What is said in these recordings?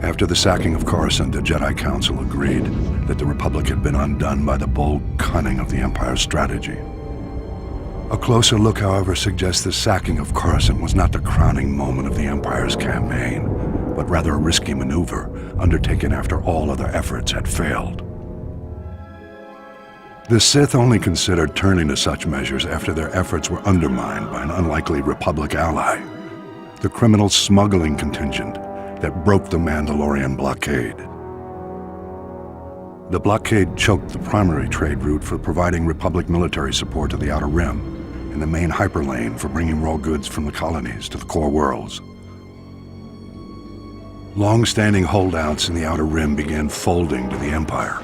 After the sacking of Coruscant, the Jedi Council agreed that the Republic had been undone by the bold cunning of the Empire's strategy. A closer look, however, suggests the sacking of Coruscant was not the crowning moment of the Empire's campaign, but rather a risky maneuver undertaken after all other efforts had failed. The Sith only considered turning to such measures after their efforts were undermined by an unlikely Republic ally, the criminal smuggling contingent that broke the Mandalorian Blockade. The blockade choked the primary trade route for providing Republic military support to the Outer Rim, and the main hyperlane for bringing raw goods from the colonies to the core worlds. Long-standing holdouts in the Outer Rim began folding to the Empire,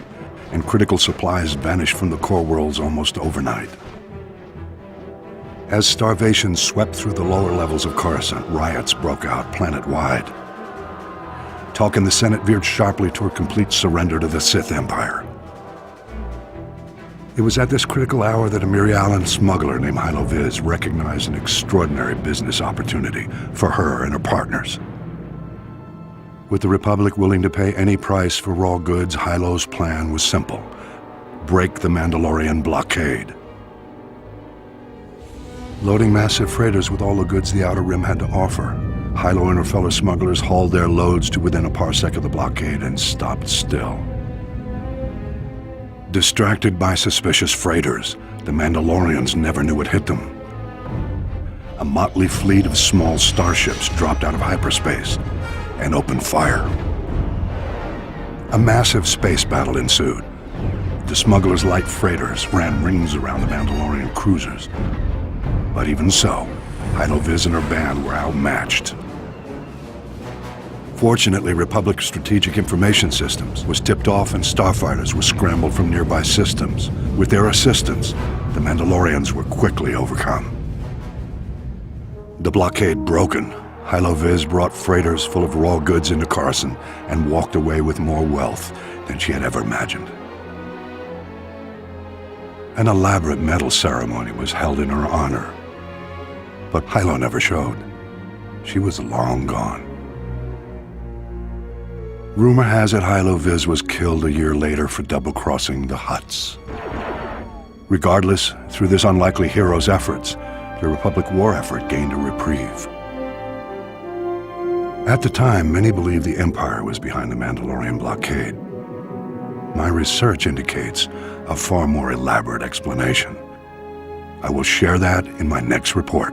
and critical supplies vanished from the core worlds almost overnight. As starvation swept through the lower levels of Coruscant, riots broke out planet-wide. Talk in the Senate veered sharply toward complete surrender to the Sith Empire. It was at this critical hour that a Mirialan smuggler named Hylo Viz recognized an extraordinary business opportunity for her and her partners. With the Republic willing to pay any price for raw goods, Hylo's plan was simple: break the Mandalorian Blockade. Loading massive freighters with all the goods the Outer Rim had to offer, Hylo and her fellow smugglers hauled their loads to within a parsec of the blockade and stopped still. Distracted by suspicious freighters, the Mandalorians never knew what hit them. A motley fleet of small starships dropped out of hyperspace and opened fire. A massive space battle ensued. The smugglers' light freighters ran rings around the Mandalorian cruisers. But even so, Hylo Viz and her band were outmatched. Fortunately, Republic Strategic Information Systems was tipped off and starfighters were scrambled from nearby systems. With their assistance, the Mandalorians were quickly overcome. The blockade broken, Hylo Viz brought freighters full of raw goods into Coruscant and walked away with more wealth than she had ever imagined. An elaborate medal ceremony was held in her honor, but Hylo never showed. She was long gone. Rumor has it Hylo Viz was killed a year later for double-crossing the Hutts. Regardless, through this unlikely hero's efforts, the Republic war effort gained a reprieve. At the time, many believed the Empire was behind the Mandalorian Blockade. My research indicates a far more elaborate explanation. I will share that in my next report.